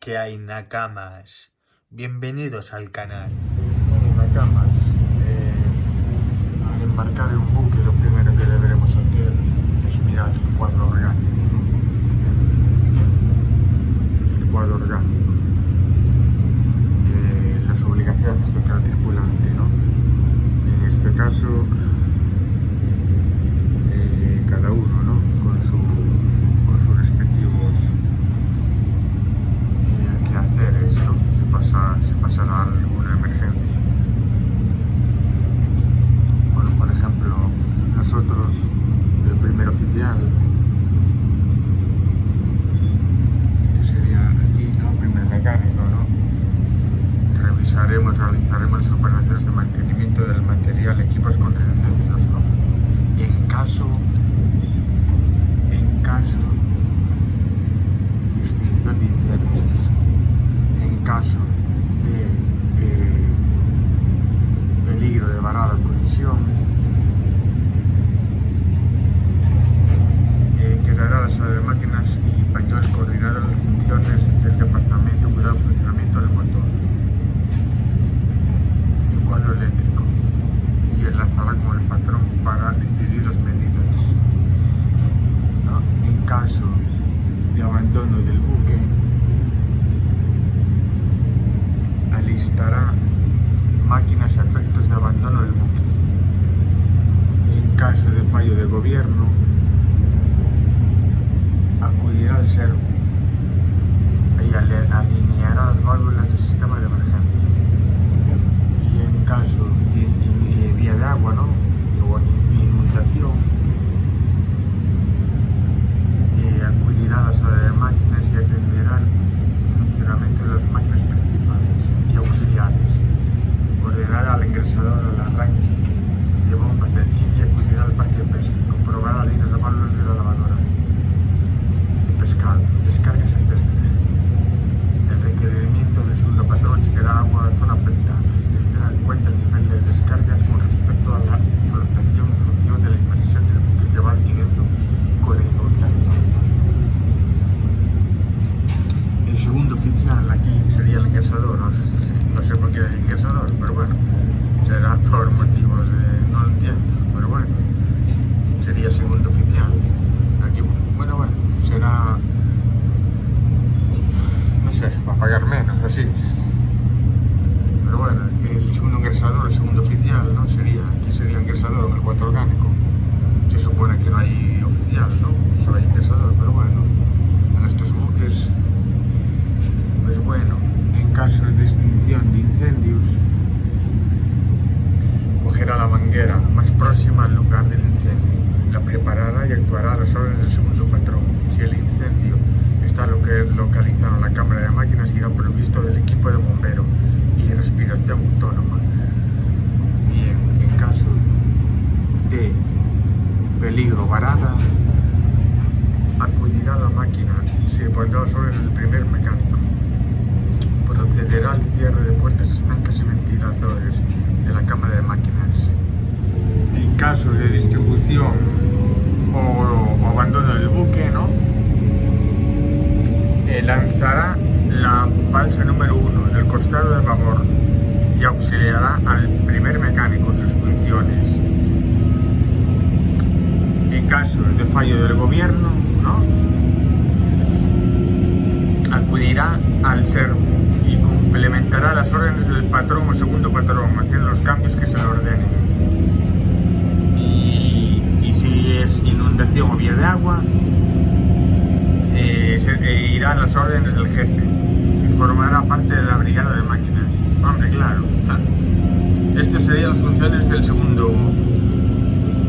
¿Qué hay, Nakamas? Bienvenidos al canal. Nakamas, al embarcar en un buque lo primero que deberemos hacer es mirar el cuadro orgánico. El cuadro orgánico. Las obligaciones de cada tripulante, ¿no? En este caso, cada uno, ¿no? Con sus respectivos quehaceres, ¿no? Si pasará alguna emergencia. Bueno, por ejemplo, nosotros, el primer oficial, que sería aquí, ¿no? Primer mecánico, ¿no? Realizaremos las operaciones de mantenimiento del material, equipos contra incendios, ¿no? En caso de extinción de incendios, en caso de peligro de varada o colisión, quedará la sala de máquinas y pañuelos coordinando las funciones del departamento, cuidado del funcionamiento del motor, el cuadro eléctrico, y enlazará con el patrón para decidir las medidas, ¿no? En caso de abandono del buque, alistará máquinas a efectos de abandono del buque. En caso de fallo de gobierno, acudirá al servo y alineará las válvulas del sistema de emergencia. Y en caso de vía de agua, ¿no? O inundación, acudirá a la sala de máquinas y atenderá el funcionamiento de las máquinas principales y auxiliares. Ordenará al ingresador al arranque de bombas del chip y acudirá al parque de pesca y comprobará las líneas de válvulas de la lavadora de pescado, descargas, etc. El requerimiento del segundo patrón llegará agua a la zona afectada. Tendrá en cuenta el nivel de descargas con respecto a la flotación en función de la inmersión del buque que va adquiriendo con la inundación. El segundo oficial aquí sería el ingresador, no sé por qué el ingresador, pero bueno, será por motivos de... no lo entiendo, pero bueno, sería segundo oficial. Aquí, bueno, será... no sé, va a pagar menos, así. Pero bueno, el segundo ingresador, el segundo oficial, ¿no? ¿Quién sería el ingresador en el cuadro orgánico? Se supone que no hay oficial, ¿no? Solo hay ingresador, pero bueno, en estos buques, pues bueno, en caso de extinción de incendios, cogerá la manguera más próxima al lugar del incendio, la preparará y actuará a las órdenes del segundo patrón. Si el incendio está localizado en la cámara de máquinas, irá provisto del equipo de bombero y respiración autónoma. Bien, en caso de peligro varada, acudirá a la máquina y se pondrá a las órdenes del primer mecánico. Procederá al cierre de puertas estancas y ventiladores de la cámara de máquinas. En caso de distribución o abandono del buque, ¿no? Lanzará la balsa número 1 del costado de babor y auxiliará al primer mecánico en sus funciones. En caso de fallo del gobierno, ¿no? Acudirá al servo y complementará las órdenes del patrón o segundo patrón, haciendo los cambios que se le ordenen. Y si es inundación o vía de agua, irá a las órdenes del jefe y formará parte de la brigada de máquinas. Hombre, claro. Estas serían las funciones del segundo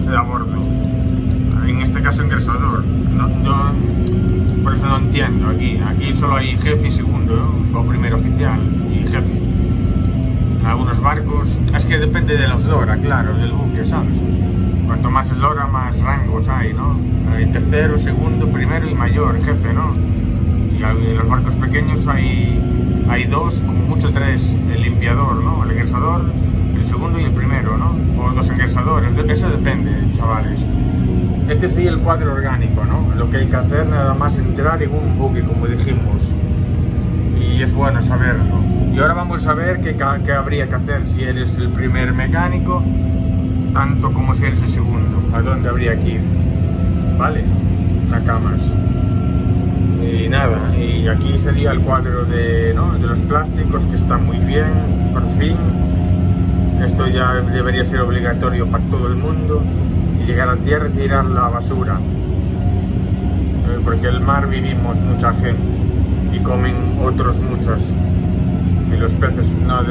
de a bordo. En este caso, ingresador. Por eso no entiendo. Aquí solo hay jefe y segundo, ¿no? O primer oficial y jefe. En algunos barcos, es que depende de la eslora, claro, del buque, ¿sabes? Cuanto más eslora, más rangos hay, ¿no? Hay tercero, segundo, primero y mayor, jefe, ¿no? Y en los barcos pequeños hay dos, como mucho tres, el limpiador, ¿no? El ingresador, el segundo y el primero, ¿no? O dos ingresadores, eso depende, chavales. Este sería el cuadro orgánico, ¿no? Lo que hay que hacer nada más entrar en un buque, como dijimos. Y es bueno saberlo. Y ahora vamos a ver qué habría que hacer si eres el primer mecánico, tanto como si eres el segundo. ¿A dónde habría que ir? ¿Vale? Nakamas. Y nada, y aquí sería el cuadro de los plásticos, que está muy bien, por fin. Esto ya debería ser obligatorio para todo el mundo. Y llegar a tierra y tirar la basura. Porque el mar vivimos mucha gente y comen otros muchos. Y los peces no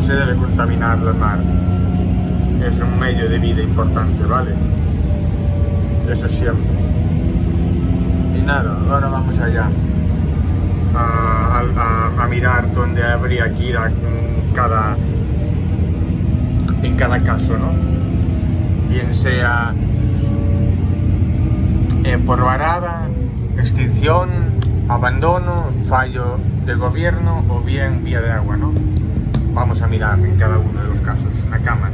se debe contaminar el mar. Es un medio de vida importante, ¿vale? Eso siempre. Y nada, ahora vamos allá a mirar dónde habría que ir en cada caso, ¿no? Bien sea por varada, extinción, abandono, fallo del gobierno o bien vía de agua, ¿no? Vamos a mirar en cada uno de los casos. Nakamas.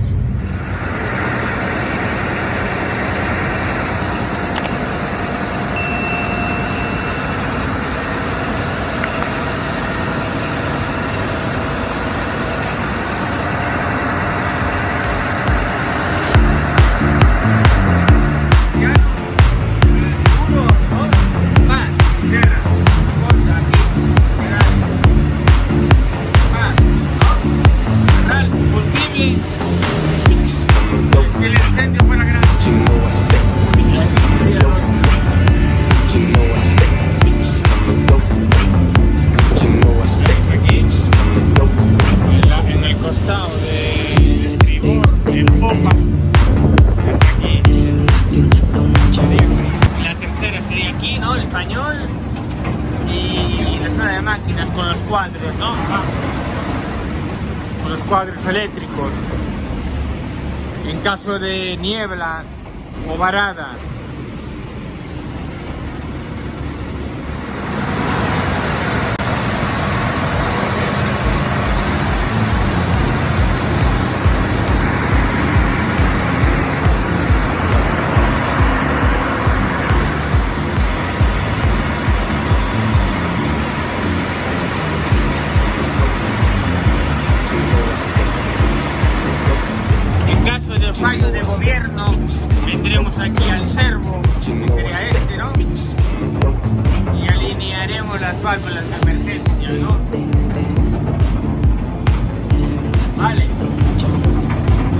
Con los cuadros, ¿no? Con los cuadros eléctricos. En caso de niebla o varada. Fallo de gobierno, vendremos aquí al servo, que sería este, ¿no? Y alinearemos las válvulas de emergencia, ¿no? Vale,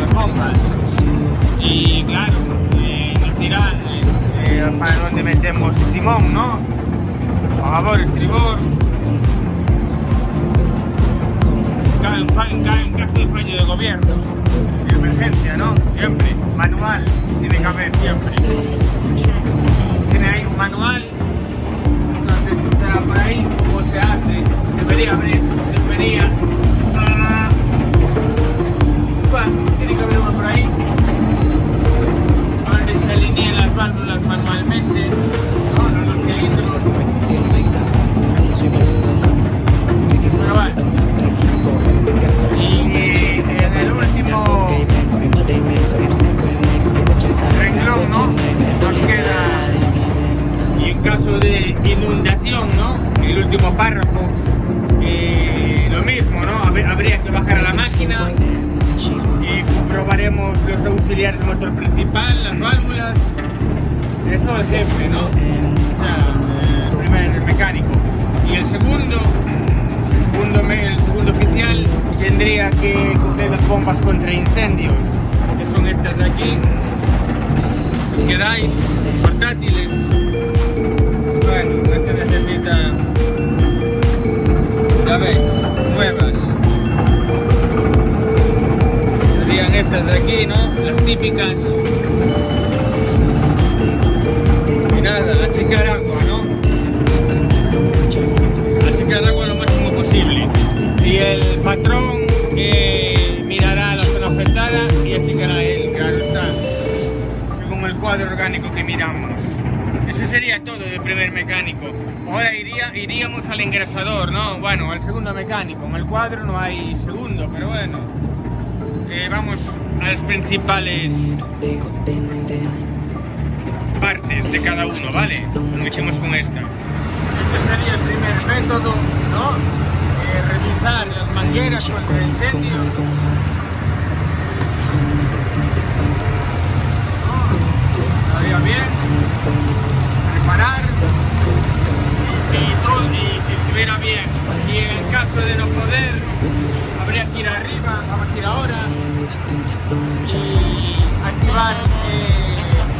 las bombas. Y claro, nos dirá para dónde metemos timón, ¿no? A favor, estribor. En caso de fallo de gobierno. Emergencia, ¿no? Siempre. Manual. Tiene que haber siempre. Tiene ahí un manual. No sé si estará por ahí. ¿Cómo se hace? Debería haber. Debería. Tiene que haber uno por ahí. Donde se alinean las válvulas manualmente. Con los cilindros. Bueno, vale. Y en el último renglón, ¿no? Nos queda, y en caso de inundación, ¿no? El último párrafo, lo mismo, ¿no? Habría que bajar a la máquina y comprobaremos los auxiliares del motor principal, las válvulas. Eso es jefe, ¿no? O sea, el primer mecánico. Y el segundo oficial tendría que coger las bombas contra incendios, que son estas de aquí, os quedáis portátiles. Bueno, este necesita, ya veis, nuevas. Serían estas de aquí, ¿no? Las típicas. Y nada, achicar agua, ¿no? Achicar agua lo máximo posible. Y el patrón mirará la zona afectada y achicará él, claro está, según el cuadro orgánico que miramos. Eso sería todo de primer mecánico. Ahora iríamos al engrasador, ¿no? Bueno, al segundo mecánico. En el cuadro no hay segundo, pero bueno. Vamos a las principales partes de cada uno, ¿vale? Como hicimos con esta. Este sería el primer método, ¿no? pasar las mangueras contra incendios. Estaría bien preparar y todo, y si estuviera bien. Y en caso de no poder, habría que ir arriba, vamos a ir ahora y activar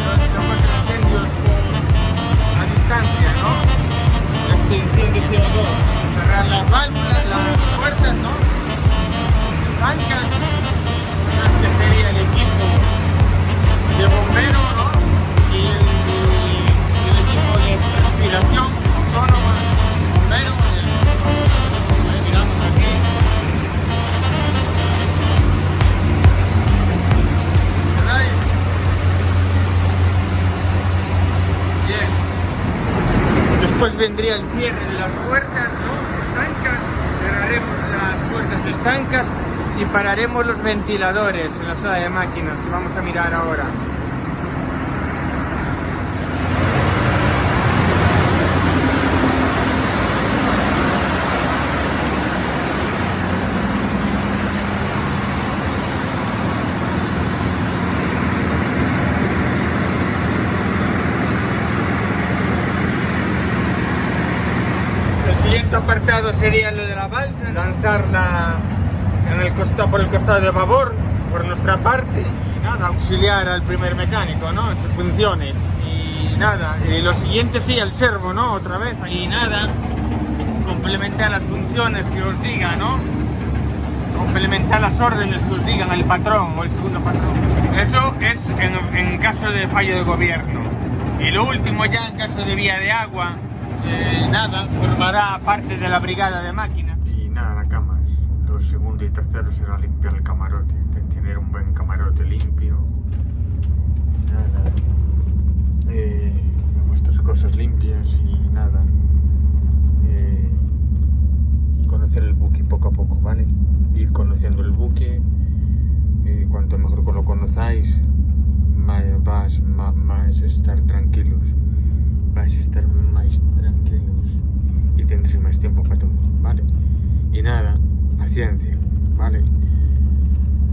los incendios a distancia, ¿no? Extinción de CO2, cerrar las válvulas, las puertas, ¿no? Estancas, este sería el equipo de bombero, ¿no? Y el equipo de transpiración autónoma, bombero, miramos aquí. ¿Veis? Bien. Después vendría el cierre de las puertas, ¿no? Estancas, cerraremos las puertas estancas y pararemos los ventiladores en la sala de máquinas que vamos a mirar ahora. El siguiente apartado sería lo de la balsa, lanzarla por el costado de babor, por nuestra parte, y nada, auxiliar al primer mecánico, ¿no? En sus funciones, y nada, y lo siguiente sí, el servo, ¿no? Otra vez, y nada, complementar las funciones que os diga, ¿no? Complementar las órdenes que os digan el patrón o el segundo patrón. Eso es en caso de fallo de gobierno. Y lo último ya en caso de vía de agua, nada, formará parte de la brigada de máquinas. Y nada, la cama. Lo segundo y tercero será limpiar el camarote, tener un buen camarote limpio. Nada. Vuestras cosas limpias y nada. Y conocer el buque poco a poco, ¿vale? Ir conociendo el buque. Cuanto mejor lo conozcáis, más estar tranquilos. Vais a estar más tranquilos y tendréis más tiempo para todo, ¿vale? Y nada, paciencia, ¿vale?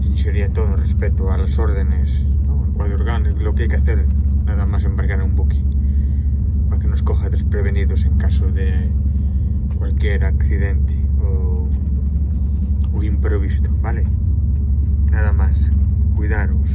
Y sería todo respeto a las órdenes, ¿no? El cuadro orgánico, lo que hay que hacer, nada más embarcar un buque, para que nos coja desprevenidos en caso de cualquier accidente o imprevisto, ¿vale? Nada más, cuidaros.